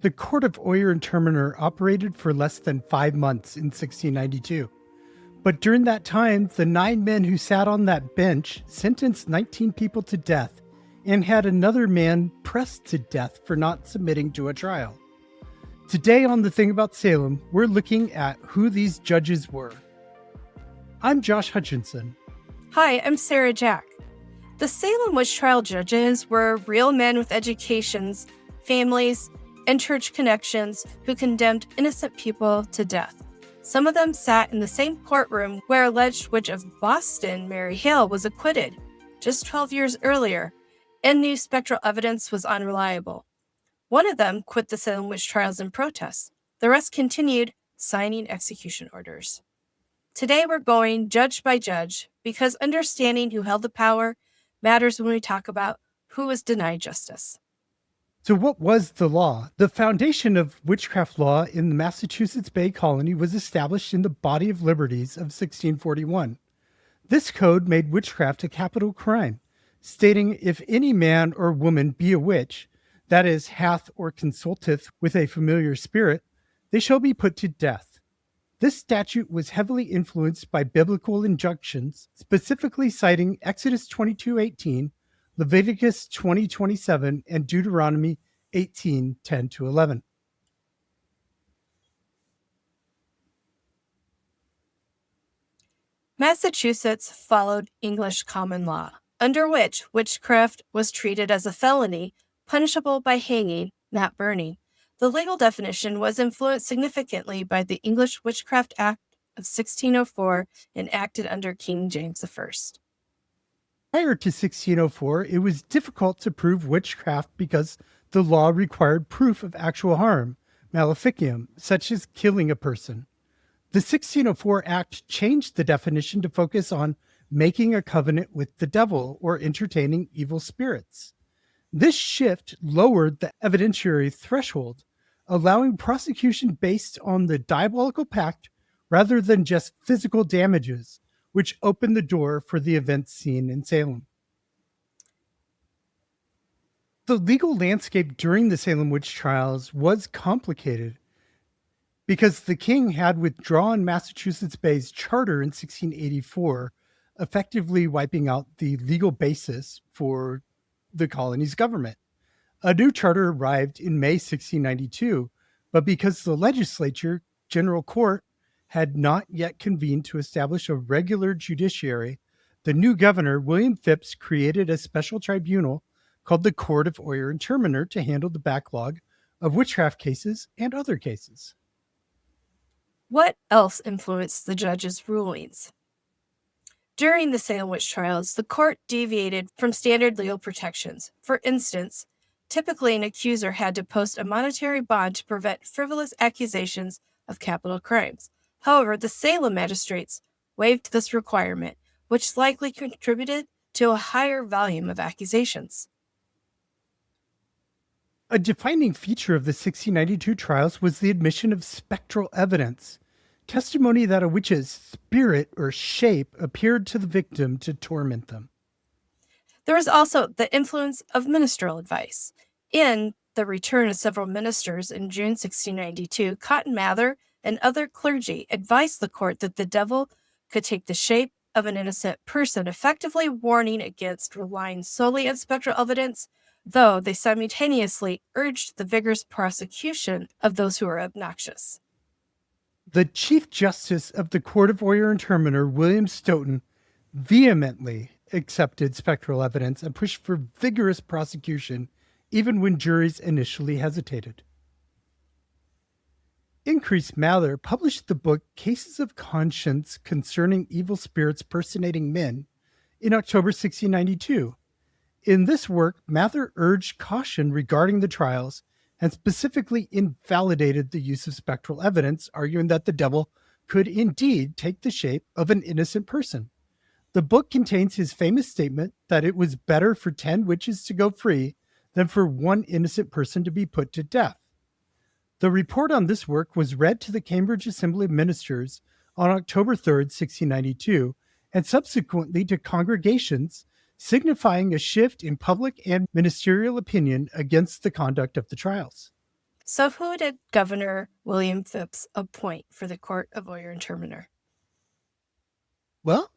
The court of Oyer and Terminer operated for less than 5 months in 1692. But during that time, the 9 men who sat on that bench sentenced 19 people to death and had another man pressed to death for not submitting to a trial. Today on The Thing About Salem, we're looking at who these judges were. I'm Josh Hutchinson. Hi, I'm Sarah Jack. The Salem witch trial judges were real men with educations, families, and church connections who condemned innocent people to death. Some of them sat in the same courtroom where alleged witch of Boston, Mary Hale, was acquitted just 12 years earlier, and knew spectral evidence was unreliable. One of them quit the Salem witch trials in protest. The rest continued signing execution orders. Today we're going judge by judge because understanding who held the power matters when we talk about who was denied justice. So what was the law? The foundation of witchcraft law in the Massachusetts Bay Colony was established in the Body of Liberties of 1641. This code made witchcraft a capital crime, stating if any man or woman be a witch, that is, hath or consulteth with a familiar spirit, they shall be put to death. This statute was heavily influenced by biblical injunctions, specifically citing Exodus 22:18, Leviticus 20:27, and Deuteronomy 18:10-11. Massachusetts followed English common law, under which witchcraft was treated as a felony, punishable by hanging, not burning. The legal definition was influenced significantly by the English Witchcraft Act of 1604 enacted under King James I. Prior to 1604, it was difficult to prove witchcraft because the law required proof of actual harm, maleficium, such as killing a person. The 1604 Act changed the definition to focus on making a covenant with the devil or entertaining evil spirits. This shift lowered the evidentiary threshold, allowing prosecution based on the diabolical pact rather than just physical damages, which opened the door for the events seen in Salem. The legal landscape during the Salem witch trials was complicated because the king had withdrawn Massachusetts Bay's charter in 1684, effectively wiping out the legal basis for the colony's government. A new charter arrived in May 1692, but because the legislature, General Court, had not yet convened to establish a regular judiciary, the new governor, William Phipps, created a special tribunal called the Court of Oyer and Terminer to handle the backlog of witchcraft cases and other cases. What else influenced the judges' rulings? During the Salem witch trials, the court deviated from standard legal protections. For instance, typically an accuser had to post a monetary bond to prevent frivolous accusations of capital crimes. However, the Salem magistrates waived this requirement, which likely contributed to a higher volume of accusations. A defining feature of the 1692 trials was the admission of spectral evidence, testimony that a witch's spirit or shape appeared to the victim to torment them. There was also the influence of ministerial advice. In The Return of Several Ministers in June 1692, Cotton Mather and other clergy advised the court that the devil could take the shape of an innocent person, effectively warning against relying solely on spectral evidence, though they simultaneously urged the vigorous prosecution of those who are obnoxious. The Chief Justice of the Court of Oyer and Terminer, William Stoughton, vehemently accepted spectral evidence and pushed for vigorous prosecution, even when juries initially hesitated. Increase Mather published the book Cases of Conscience Concerning Evil Spirits Personating Men in October 1692. In this work, Mather urged caution regarding the trials and specifically invalidated the use of spectral evidence, arguing that the devil could indeed take the shape of an innocent person. The book contains his famous statement that it was better for 10 witches to go free than for one innocent person to be put to death. The report on this work was read to the Cambridge Assembly of Ministers on October 3rd, 1692, and subsequently to congregations, signifying a shift in public and ministerial opinion against the conduct of the trials. So who did Governor William Phips appoint for the court of Oyer and Terminer? Well,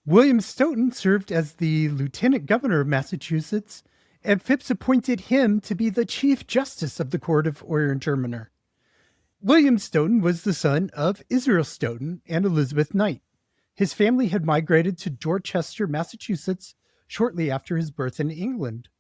William Stoughton served as the lieutenant governor of Massachusetts, and Phips appointed him to be the chief justice of the court of Oyer and Terminer. William Stoughton was the son of Israel Stoughton and Elizabeth Knight. His family had migrated to Dorchester, Massachusetts, shortly after his birth in England.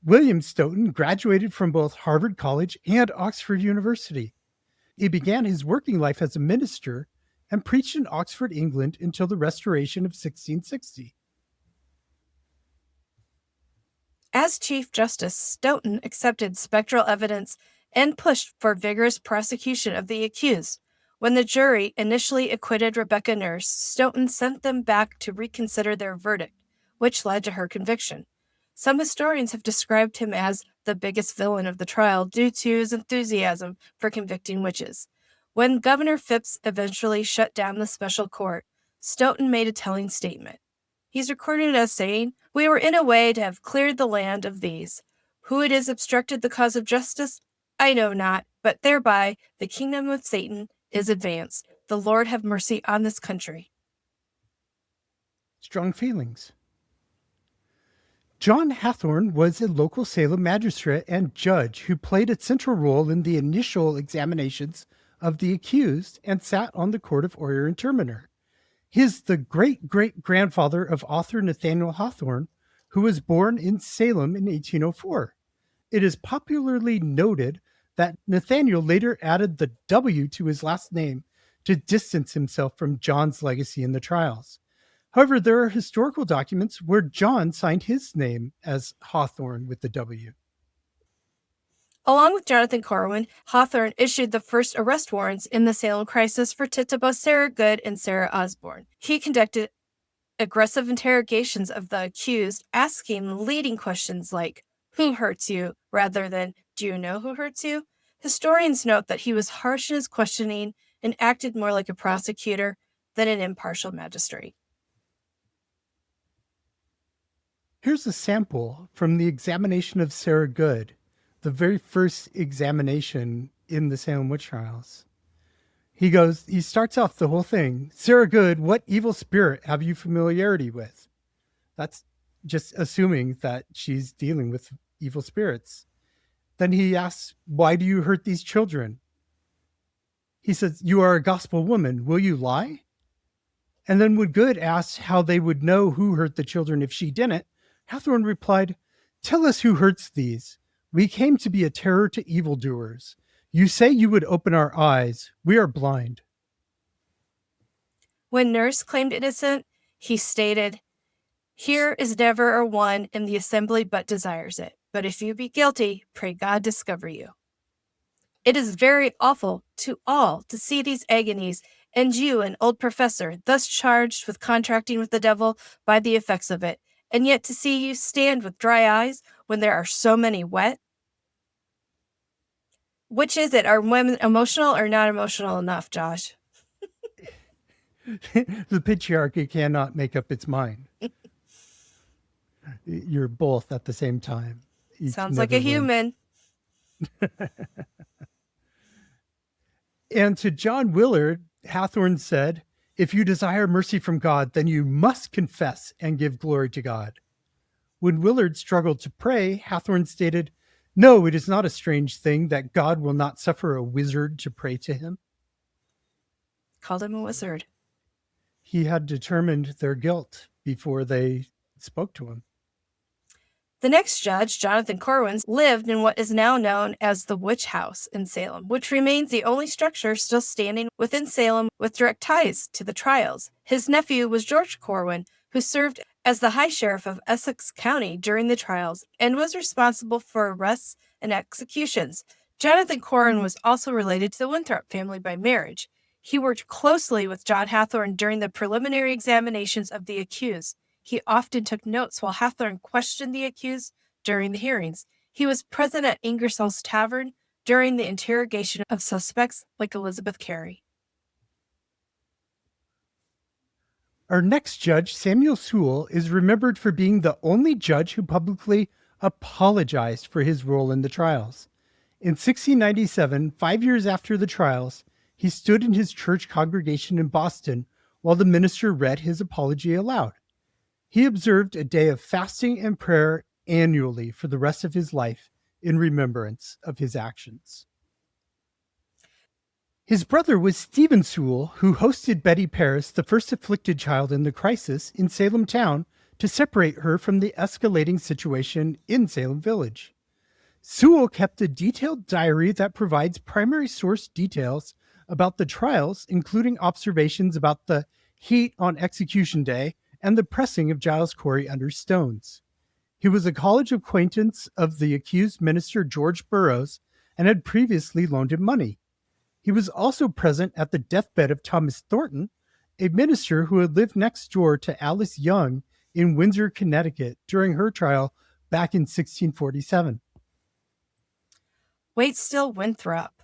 William Stoughton graduated from both Harvard College and Oxford University. He began his working life as a minister and preached in Oxford, England until the Restoration of 1660. As Chief Justice, Stoughton accepted spectral evidence and pushed for vigorous prosecution of the accused. When the jury initially acquitted Rebecca Nurse, Stoughton sent them back to reconsider their verdict, which led to her conviction. Some historians have described him as the biggest villain of the trial due to his enthusiasm for convicting witches. When Governor Phips eventually shut down the special court, Stoughton made a telling statement. He's recorded as saying, "We were in a way to have cleared the land of these. Who it is obstructed the cause of justice, I know not, but thereby the kingdom of Satan is advanced. The Lord have mercy on this country." Strong feelings. John Hathorne was a local Salem magistrate and judge who played a central role in the initial examinations of the accused and sat on the court of Oyer and Terminer. He is the great-great-grandfather of author Nathaniel Hawthorne, who was born in Salem in 1804. It is popularly noted that Nathaniel later added the W to his last name to distance himself from John's legacy in the trials. However, there are historical documents where John signed his name as Hawthorne with the W. Along with Jonathan Corwin, Hawthorne issued the first arrest warrants in the Salem crisis for Tituba, Sarah Good, and Sarah Osborne. He conducted aggressive interrogations of the accused, asking leading questions like, "Who hurts you?" rather than, "Do you know who hurts you?" Historians note that he was harsh in his questioning and acted more like a prosecutor than an impartial magistrate. Here's a sample from the examination of Sarah Good, the very first examination in the Salem witch trials. He starts off the whole thing. "Sarah Good, what evil spirit have you familiarity with?" That's just assuming that she's dealing with evil spirits. Then he asks, "Why do you hurt these children?" He says, "You are a gospel woman. Will you lie?" And then when Good asked how they would know who hurt the children if she didn't, Hathorne replied, "Tell us who hurts these. We came to be a terror to evildoers. You say you would open our eyes. We are blind." When Nurse claimed innocent, he stated, "Here is never a one in the assembly but desires it. But if you be guilty, pray God discover you." It is very awful to all to see these agonies, and you, an old professor, thus charged with contracting with the devil by the effects of it, and yet to see you stand with dry eyes when there are so many wet. Which is it? Are women emotional or not emotional enough, Josh? The patriarchy cannot make up its mind. You're both at the same time. Sounds like a human. And to John Willard, Hathorne said, "If you desire mercy from God, then you must confess and give glory to God." When Willard struggled to pray, Hathorne stated, "No, it is not a strange thing that God will not suffer a wizard to pray to him." Called him a wizard. He had determined their guilt before they spoke to him. The next judge, Jonathan Corwin, lived in what is now known as the Witch House in Salem, which remains the only structure still standing within Salem with direct ties to the trials. His nephew was George Corwin, who served as the High Sheriff of Essex County during the trials and was responsible for arrests and executions. Jonathan Corwin was also related to the Winthrop family by marriage. He worked closely with John Hathorne during the preliminary examinations of the accused. He often took notes while Hathorne questioned the accused during the hearings. He was present at Ingersoll's Tavern during the interrogation of suspects like Elizabeth Carey. Our next judge, Samuel Sewell, is remembered for being the only judge who publicly apologized for his role in the trials. In 1697, 5 years after the trials, he stood in his church congregation in Boston while the minister read his apology aloud. He observed a day of fasting and prayer annually for the rest of his life in remembrance of his actions. His brother was Stephen Sewell, who hosted Betty Paris, the first afflicted child in the crisis, in Salem town to separate her from the escalating situation in Salem village. Sewell kept a detailed diary that provides primary source details about the trials, including observations about the heat on execution day and the pressing of Giles Corey under stones. He was a college acquaintance of the accused minister George Burroughs and had previously loaned him money. He was also present at the deathbed of Thomas Thornton, a minister who had lived next door to Alice Young in Windsor, Connecticut during her trial back in 1647. Waitstill Winthrop.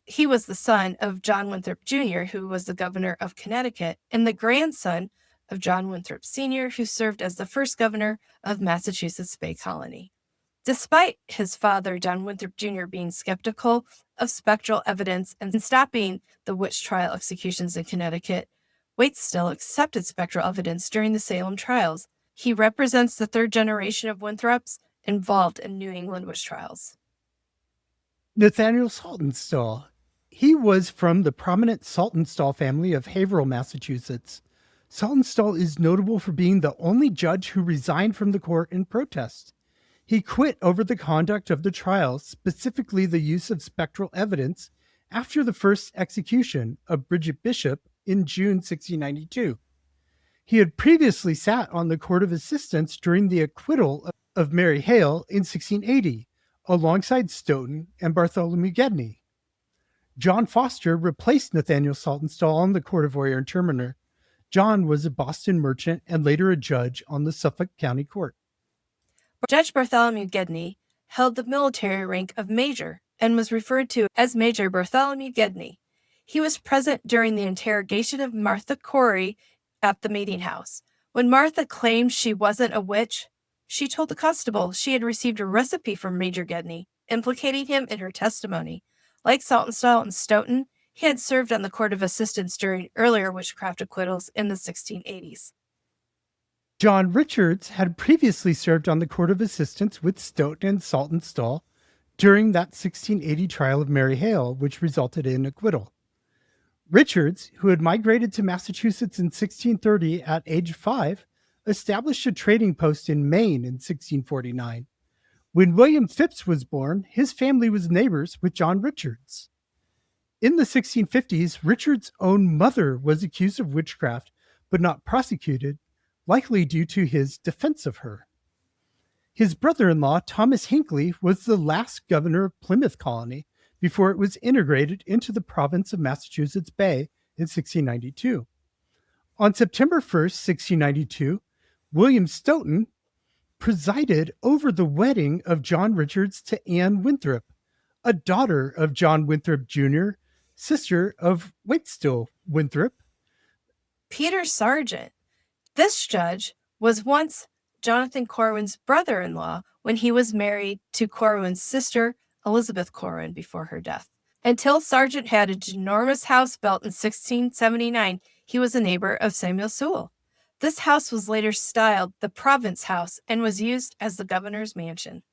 He was the son of John Winthrop Jr., who was the governor of Connecticut, and the grandson of John Winthrop Sr., who served as the first governor of Massachusetts Bay Colony. Despite his father, John Winthrop Jr., being skeptical of spectral evidence and stopping the witch trial executions in Connecticut, Waitstill accepted spectral evidence during the Salem trials. He represents the third generation of Winthrops involved in New England witch trials. Nathaniel Saltonstall. He was from the prominent Saltonstall family of Haverhill, Massachusetts. Saltonstall is notable for being the only judge who resigned from the court in protest. He quit over the conduct of the trials, specifically the use of spectral evidence, after the first execution of Bridget Bishop in June 1692. He had previously sat on the Court of Assistants during the acquittal of Mary Hale in 1680, alongside Stoughton and Bartholomew Gedney. John Foster replaced Nathaniel Saltonstall on the Court of Oyer and Terminer. John was a Boston merchant and later a judge on the Suffolk County Court. Judge Bartholomew Gedney held the military rank of Major and was referred to as Major Bartholomew Gedney. He was present during the interrogation of Martha Corey at the meeting house. When Martha claimed she wasn't a witch, she told the constable she had received a recipe from Major Gedney, implicating him in her testimony. Like Saltonstall and Stoughton, he had served on the Court of Assistants during earlier witchcraft acquittals in the 1680s. John Richards had previously served on the Court of Assistants with Stoughton and Saltonstall during that 1680 trial of Mary Hale, which resulted in acquittal. Richards, who had migrated to Massachusetts in 1630 at age 5, established a trading post in Maine in 1649. When William Phipps was born, his family was neighbors with John Richards. In the 1650s, Richards' own mother was accused of witchcraft, but not prosecuted, likely due to his defense of her. His brother-in-law, Thomas Hinckley, was the last governor of Plymouth Colony before it was integrated into the province of Massachusetts Bay in 1692. On September 1st, 1692, William Stoughton presided over the wedding of John Richards to Anne Winthrop, a daughter of John Winthrop Jr., sister of Waitstill Winthrop. Peter Sargent. This judge was once Jonathan Corwin's brother-in-law when he was married to Corwin's sister, Elizabeth Corwin, before her death. Until Sargent had a ginormous house built in 1679, he was a neighbor of Samuel Sewell. This house was later styled the Province House and was used as the governor's mansion.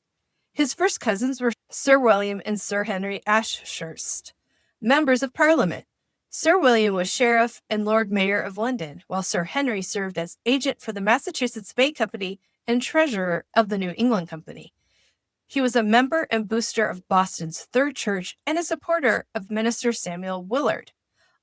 His first cousins were Sir William and Sir Henry Ashurst, members of Parliament. Sir William was sheriff and Lord Mayor of London, while Sir Henry served as agent for the Massachusetts Bay Company and treasurer of the New England Company. He was a member and booster of Boston's Third Church and a supporter of Minister Samuel Willard.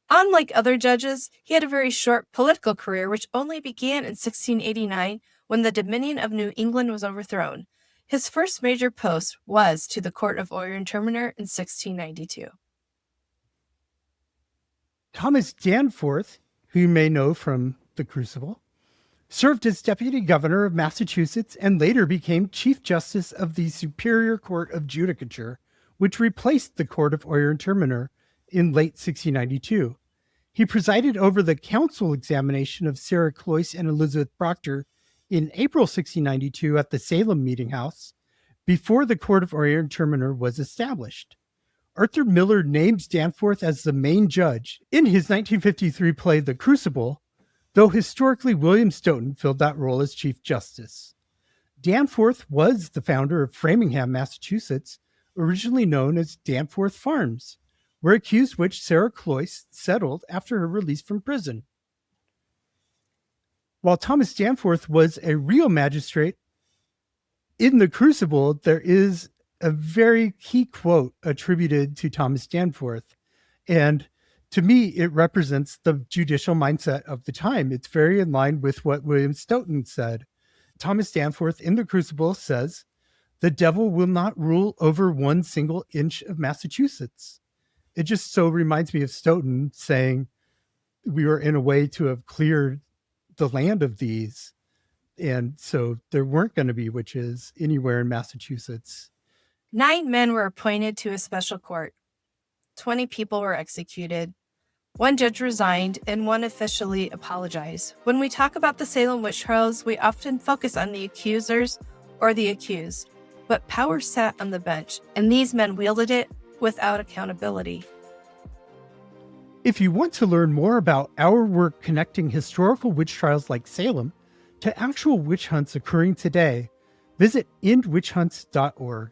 Unlike other judges, he had a very short political career, which only began in 1689 when the Dominion of New England was overthrown. His first major post was to the Court of Oyer and Terminer in 1692. Thomas Danforth, who you may know from The Crucible, served as deputy governor of Massachusetts and later became Chief Justice of the Superior Court of Judicature, which replaced the Court of Oyer and Terminer in late 1692. He presided over the council examination of Sarah Cloyce and Elizabeth Proctor in April 1692 at the Salem Meeting House, before the Court of Oyer and Terminer was established. Arthur Miller names Danforth as the main judge in his 1953 play The Crucible, though historically William Stoughton filled that role as Chief Justice. Danforth was the founder of Framingham, Massachusetts, originally known as Danforth Farms, where accused witch Sarah Cloyce settled after her release from prison. While Thomas Danforth was a real magistrate, in The Crucible, there is a very key quote attributed to Thomas Danforth. And to me, it represents the judicial mindset of the time. It's very in line with what William Stoughton said. Thomas Danforth in The Crucible says, "The devil will not rule over one single inch of Massachusetts." It just so reminds me of Stoughton saying we were in a way to have cleared the land of these. And so there weren't going to be witches anywhere in Massachusetts. 9 men were appointed to a special court. 20 people were executed. 1 judge resigned and 1 officially apologized. When we talk about the Salem witch trials, we often focus on the accusers or the accused. But power sat on the bench, and these men wielded it without accountability. If you want to learn more about our work connecting historical witch trials like Salem to actual witch hunts occurring today, visit endwitchhunts.org.